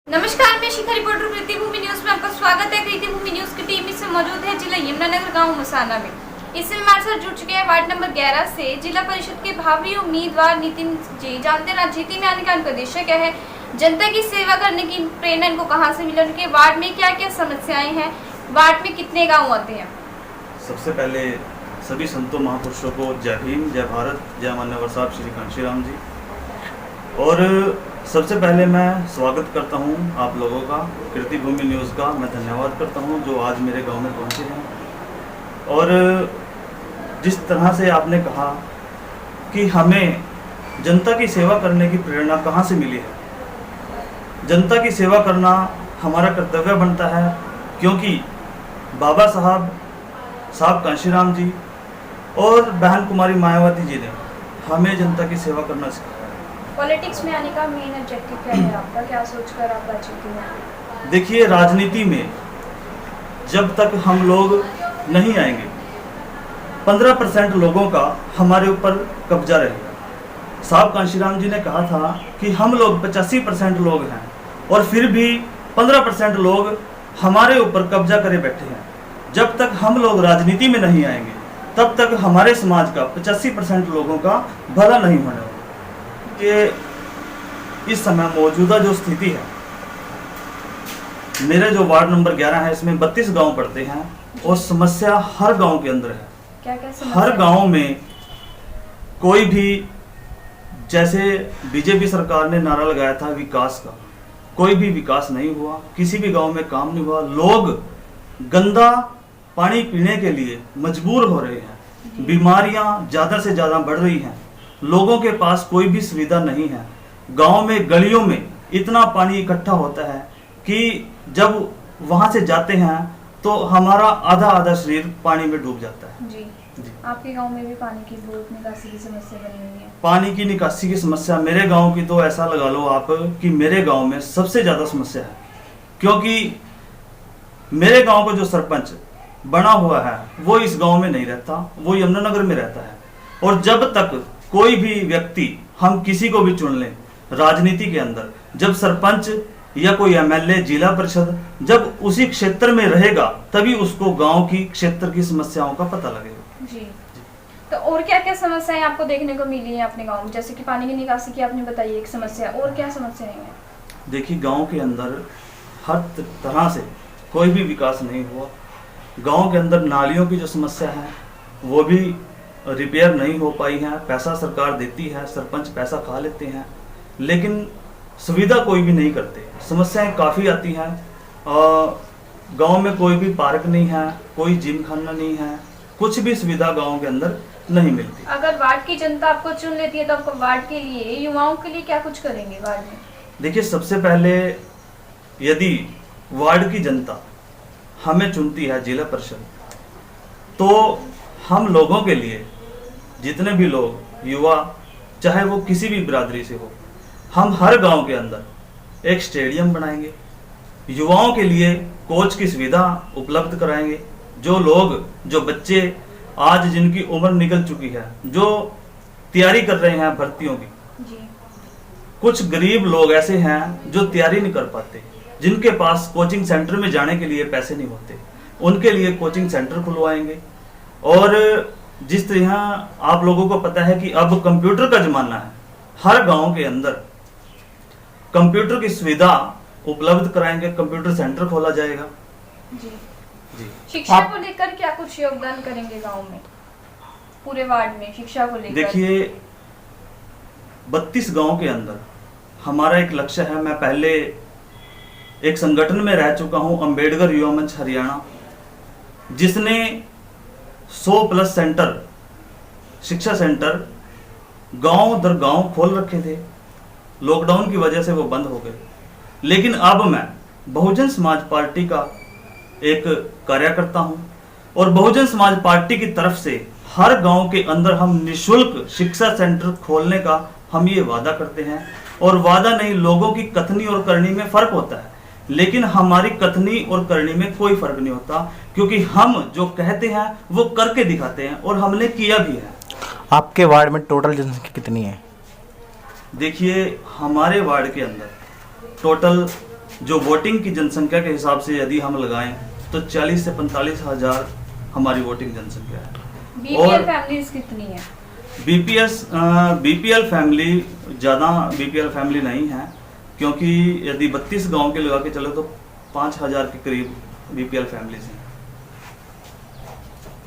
नमस्कार, मैं शिखा रिपोर्टर कृति भूमि न्यूज में आपका स्वागत है। कृति भूमि न्यूज की टीम इससे मौजूद है जिला यमुनानगर गांव मसाना में। इसमें हमारे साथ जुड़ चुके हैं वार्ड नंबर 11 से जिला परिषद के भावी उम्मीदवार नितिन जी। जानते हैं राजनीति में आने का उनका उद्देश्य क्या है, जनता की सेवा करने की प्रेरणा इनको कहाँ से मिली, उनके वार्ड में क्या क्या समस्याएं हैं, वार्ड में कितने गाँव आते हैं। सबसे पहले सभी संतों महापुरुषों को जय भीम, जय भारत, जय मान्यवर साहब श्री कांशीराम जी। और सबसे पहले मैं स्वागत करता हूं आप लोगों का, कृति भूमि न्यूज़ का मैं धन्यवाद करता हूं जो आज मेरे गांव में पहुंचे हैं। और जिस तरह से आपने कहा कि हमें जनता की सेवा करने की प्रेरणा कहां से मिली है, जनता की सेवा करना हमारा कर्तव्य बनता है, क्योंकि बाबा साहब कांशीराम जी और बहन कुमारी मायावती जी ने हमें जनता की सेवा करना सिखाया। पॉलिटिक्स में आने का मेन ऑब्जेक्टिव क्या है आपका, क्या सोचकर आप राजनीति में? देखिए, राजनीति में जब तक हम लोग नहीं आएंगे 15% लोगों का हमारे ऊपर कब्जा रहेगा। साहब कांशीराम जी ने कहा था कि हम लोग 85% लोग हैं और फिर भी 15% लोग हमारे ऊपर कब्जा करे बैठे हैं। जब तक हम लोग राजनीति में नहीं आएंगे तब तक हमारे समाज का 85% लोगों का भला नहीं होने वाला। कि इस समय मौजूदा जो स्थिति है, मेरे जो वार्ड नंबर 11 है इसमें 32 गांव पड़ते हैं और समस्या हर गांव के अंदर है। क्या क्या समस्या? हर गांव में कोई भी, जैसे बीजेपी सरकार ने नारा लगाया था विकास का, कोई भी विकास नहीं हुआ, किसी भी गांव में काम नहीं हुआ। लोग गंदा पानी पीने के लिए मजबूर हो रहे हैं, बीमारियां ज्यादा से ज्यादा बढ़ रही हैं, लोगों के पास कोई भी सुविधा नहीं है। गांव में गलियों में इतना पानी इकट्ठा होता है कि जब वहां से जाते हैं तो हमारा आधा शरीर पानी में डूब जाता है। जी। आपके गांव में भी पानी की बहुत निकासी की समस्या बनी हुई है। पानी की निकासी की समस्या मेरे गांव की तो ऐसा लगा लो आप कि मेरे गांव में सबसे ज्यादा समस्या है, क्योंकि मेरे गांव का जो सरपंच बना हुआ है वो इस गांव में नहीं रहता, वो यमुनानगर में रहता है। और जब तक कोई भी व्यक्ति, हम किसी को भी चुन लें राजनीति के अंदर, जब सरपंच या कोई एमएलए, जिला परिषद जब उसी क्षेत्र में रहेगा तभी उसको गांव की, क्षेत्र की समस्याओं का पता लगेगा। जी। तो और क्या क्या समस्याएं आपको देखने को मिली है अपने गांव में? जैसे कि पानी की निकासी की आपने बताई एक समस्या, और क्या समस्याएं हैं? देखिए, गांव के अंदर हर तरह से कोई भी विकास नहीं हुआ। गांव के अंदर नालियों की जो समस्या है वो भी रिपेयर नहीं हो पाई है। पैसा सरकार देती है, सरपंच पैसा खा लेते हैं, लेकिन सुविधा कोई भी नहीं करते। समस्याएं काफ़ी आती हैं। गांव में कोई भी पार्क नहीं है, कोई जिम खाना नहीं है, कुछ भी सुविधा गांव के अंदर नहीं मिलती। अगर वार्ड की जनता आपको चुन लेती है तो आपको वार्ड के लिए, युवाओं के लिए क्या कुछ करेंगे वार्ड में? देखिए, सबसे पहले यदि वार्ड की जनता हमें चुनती है जिला परिषद, तो हम लोगों के लिए, जितने भी लोग युवा, चाहे वो किसी भी बिरादरी से हो, हम हर गांव के अंदर एक स्टेडियम बनाएंगे, युवाओं के लिए कोच की सुविधा उपलब्ध कराएंगे। जो बच्चे आज जिनकी उम्र निकल चुकी है, जो तैयारी कर रहे हैं भर्तियों की, जी। कुछ गरीब लोग ऐसे हैं जो तैयारी नहीं कर पाते, जिनके पास कोचिंग सेंटर में जाने के लिए पैसे नहीं होते, उनके लिए कोचिंग सेंटर खुलवाएंगे। और जिस तरह आप लोगों को पता है कि अब कंप्यूटर का जमाना है, हर गांव के अंदर कंप्यूटर की सुविधा उपलब्ध कराएंगे, कंप्यूटर सेंटर खोला जाएगा। जी। जी। शिक्षा को लेकर क्या कुछ योगदान करेंगे गांव में, पूरे वार्ड में शिक्षा को लेकर? देखिए, 32 गांव के अंदर हमारा एक लक्ष्य है। मैं पहले एक संगठन में रह चुका हूं, अंबेडकर युवा मंच हरियाणा, जिसने 100+ सेंटर, शिक्षा सेंटर गांव दर गांव खोल रखे थे। लॉकडाउन की वजह से वो बंद हो गए, लेकिन अब मैं बहुजन समाज पार्टी का एक कार्यकर्ता हूं और बहुजन समाज पार्टी की तरफ से हर गांव के अंदर हम निःशुल्क शिक्षा सेंटर खोलने का हम ये वादा करते हैं। और वादा नहीं, लोगों की कथनी और करनी में फर्क होता है, लेकिन हमारी कथनी और करनी में कोई फर्क नहीं होता, क्योंकि हम जो कहते हैं वो करके दिखाते हैं और हमने किया भी है। आपके वार्ड में टोटल जनसंख्या कितनी है? देखिए, हमारे वार्ड के अंदर टोटल जो वोटिंग की जनसंख्या के हिसाब से यदि हम लगाएं तो 40 से 45 हजार हमारी वोटिंग जनसंख्या है। बीपीएल फैमिलीज कितनी है? बीपीएल फैमिली ज़्यादा बीपीएल फैमिली नहीं है, क्योंकि यदि 32 गांव के लगा के चलो तो 5000 के करीब बीपीएल फैमिलीज हैं।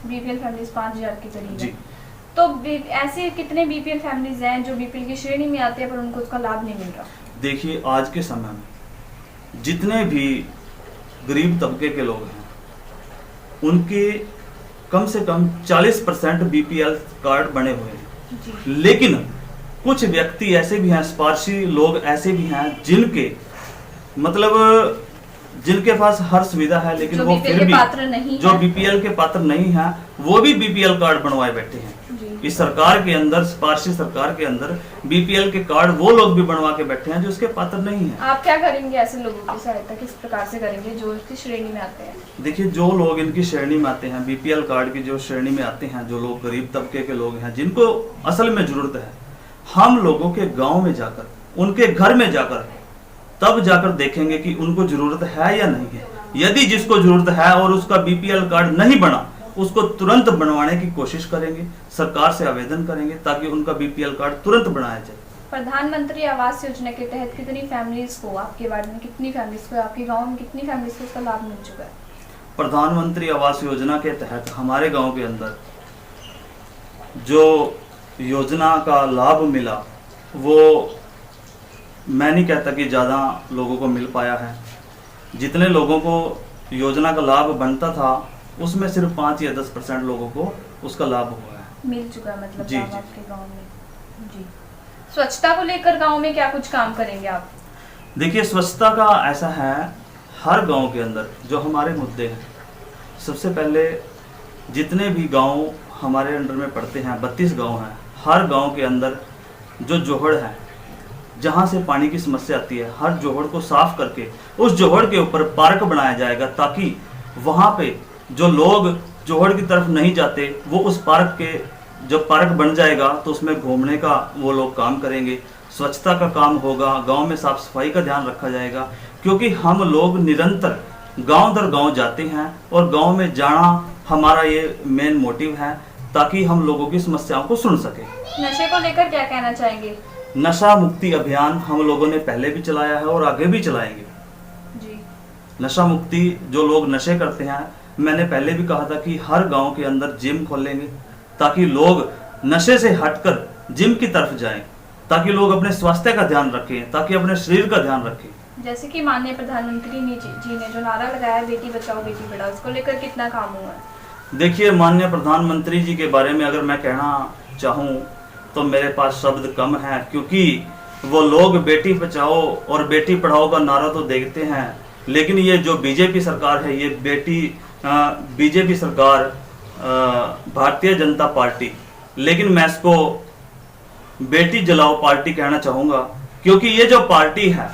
बीपीएल फैमिलीज 5000 के करीब जी। है। तो ऐसे कितने बीपीएल फैमिलीज हैं जो बीपीएल की श्रेणी में आते हैं पर उनको उसका लाभ नहीं मिल रहा? देखिए, आज के समय में जितने भी गरीब तबके के लोग हैं उनके कम से कम 40% बीपीएल कार्ड बने हुए हैं। जी। लेकिन कुछ व्यक्ति ऐसे भी हैं, स्पार्शी लोग ऐसे भी हैं जिनके मतलब जिनके पास हर सुविधा है, लेकिन जो वो बीपीएल फिर के भी पात्र नहीं जो हैं। बीपीएल के पात्र नहीं हैं वो भी बीपीएल कार्ड बनवाए बैठे हैं। जी। इस सरकार के अंदर, स्पार्शी सरकार के अंदर बीपीएल के कार्ड वो लोग भी बनवा के बैठे हैं जो उसके पात्र नहीं हैं। आप क्या करेंगे ऐसे लोगों की सहायता किस प्रकार से करेंगे जो इसकी श्रेणी में आते हैं? देखिए, जो लोग इनकी श्रेणी में आते हैं, बीपीएल कार्ड की जो श्रेणी में आते हैं, जो लोग गरीब तबके के लोग हैं जिनको असल में जरूरत है, हम लोगों के गांव में जाकर, उनके घर में जाकर तब जाकर देखेंगे कि उनको जरूरत है या नहीं है। यदि जिसको जरूरत है और उसका बीपीएल कार्ड नहीं बना, उसको तुरंत बनवाने की कोशिश करेंगे, सरकार से आवेदन करेंगे ताकि उनका बीपीएल कार्ड तुरंत बनाया जाए। प्रधानमंत्री आवास योजना के तहत कितनी फैमिलीज को, आपके वार्ड में कितनी फैमिलीज को, आपके गांव में कितनी फैमिलीज को उसका लाभ मिल चुका है? प्रधानमंत्री आवास योजना के तहत हमारे गांव के अंदर जो योजना का लाभ मिला वो मैं नहीं कहता कि ज़्यादा लोगों को मिल पाया है। जितने लोगों को योजना का लाभ बनता था उसमें सिर्फ 5 या 10% लोगों को उसका लाभ हुआ है। मिल चुका है मतलब जी, लाभ जी। आपके गांव में? जी। स्वच्छता को लेकर गांव में क्या कुछ काम करेंगे आप? देखिए, स्वच्छता का ऐसा है, हर गांव के अंदर जो हमारे मुद्दे हैं, सबसे पहले जितने भी गांव हमारे अंडर में पड़ते हैं, 32 गांव हैं, हर गांव के अंदर जो जोहड़ है, जहां से पानी की समस्या आती है, हर जोहड़ को साफ करके उस जोहड़ के ऊपर पार्क बनाया जाएगा ताकि वहां पे जो लोग जोहड़ की तरफ नहीं जाते वो उस पार्क के, जब पार्क बन जाएगा तो उसमें घूमने का वो लोग काम करेंगे। स्वच्छता का काम होगा, गांव में साफ सफाई का ध्यान रखा जाएगा, क्योंकि हम लोग निरंतर गांव दर गांव जाते हैं और गांव में जाना हमारा ये मेन मोटिव है ताकि हम लोगों की समस्याओं को सुन सके। नशे को लेकर क्या कहना चाहेंगे? नशा मुक्ति अभियान हम लोगों ने पहले भी चलाया है और आगे भी चलाएंगे। जी। नशा मुक्ति, जो लोग नशे करते हैं, मैंने पहले भी कहा था कि हर गांव के अंदर जिम खोलेंगे ताकि लोग नशे से हटकर जिम की तरफ जाएं, ताकि लोग अपने स्वास्थ्य का ध्यान रखें, ताकि अपने शरीर का ध्यान रखें। जैसे कि माननीय प्रधानमंत्री जी ने जो नारा लगाया बेटी बचाओ बेटी पढ़ाओ, उसको लेकर कितना काम हुआ है? देखिए, माननीय प्रधानमंत्री जी के बारे में अगर मैं कहना चाहूँ तो मेरे पास शब्द कम है, क्योंकि वो लोग बेटी बचाओ और बेटी पढ़ाओ का नारा तो देखते हैं, लेकिन ये जो बीजेपी सरकार है, ये बीजेपी सरकार, भारतीय जनता पार्टी, लेकिन मैं इसको बेटी जलाओ पार्टी कहना चाहूँगा, क्योंकि ये जो पार्टी है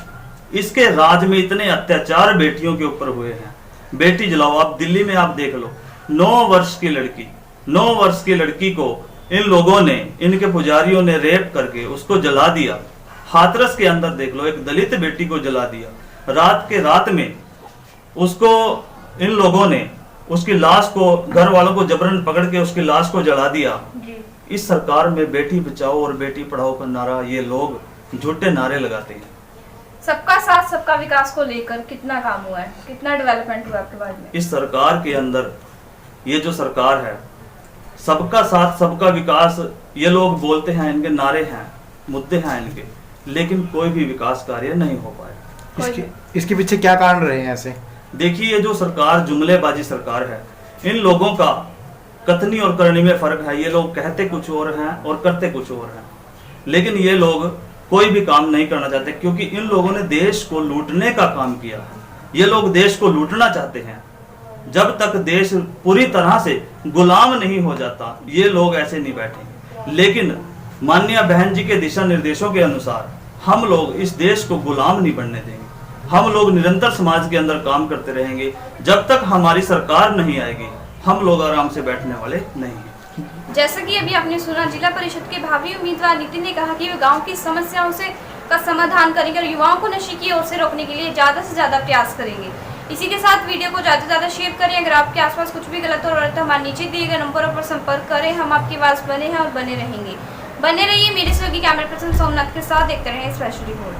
इसके राज में इतने अत्याचार बेटियों के ऊपर हुए हैं। बेटी जलाओ, आप दिल्ली में आप देख लो, 9 वर्ष की लड़की को इन लोगों ने, इनके पुजारियों ने रेप करके उसको जला दिया। हाथरस के अंदर देख लो, एक दलित बेटी को जला दिया। रात में उसको इन लोगों ने उसकी लाश को, घर वालों को जबरन पकड़ के उसकी लाश को जला दिया। जी। इस सरकार में बेटी बचाओ और बेटी पढ़ाओ का नारा ये लोग झूठे नारे लगाते हैं। सबका साथ सबका विकास को लेकर कितना काम हुआ है, कितना डेवलपमेंट हुआ आपके वार्ड में? इस सरकार के अंदर, ये जो सरकार है, सबका साथ सबका विकास ये लोग बोलते हैं, इनके नारे हैं, मुद्दे हैं इनके, लेकिन कोई भी विकास कार्य नहीं हो पाया। इसके पीछे क्या कारण रहे हैं ऐसे? देखिए, ये जो सरकार जुमलेबाजी सरकार है, इन लोगों का कथनी और करनी में फर्क है। ये लोग कहते कुछ और हैं और करते कुछ और हैं, लेकिन ये लोग कोई भी काम नहीं करना चाहते, क्योंकि इन लोगों ने देश को लूटने का काम किया है। ये लोग देश को लूटना चाहते हैं। जब तक देश पूरी तरह से गुलाम नहीं हो जाता, ये लोग ऐसे नहीं बैठेंगे। लेकिन माननीय बहन जी के दिशा निर्देशों के अनुसार हम लोग इस देश को गुलाम नहीं बनने देंगे। हम लोग निरंतर समाज के अंदर काम करते रहेंगे। जब तक हमारी सरकार नहीं आएगी, हम लोग आराम से बैठने वाले नहीं हैं। जैसा कि अभी आपने सुना, जिला परिषद के भावी उम्मीदवार नितिन ने कहा कि वे गांव की समस्याओं से का समाधान करेंगे और युवाओं को नशे की ओर से रोकने के लिए ज़्यादा से ज़्यादा प्रयास करेंगे। इसी के साथ वीडियो को ज़्यादा से ज़्यादा शेयर करें। अगर आपके आसपास कुछ भी गलत हो रहा है तो हमारे नीचे दिए गए नंबरों पर संपर्क करें। हम आपकी आवाज़ बने हैं और बने रहेंगे। बने रहिए मेरे सहयोगी कैमरा पर्सन सोमनाथ के साथ। देखते रहें स्पेशल रिपोर्ट।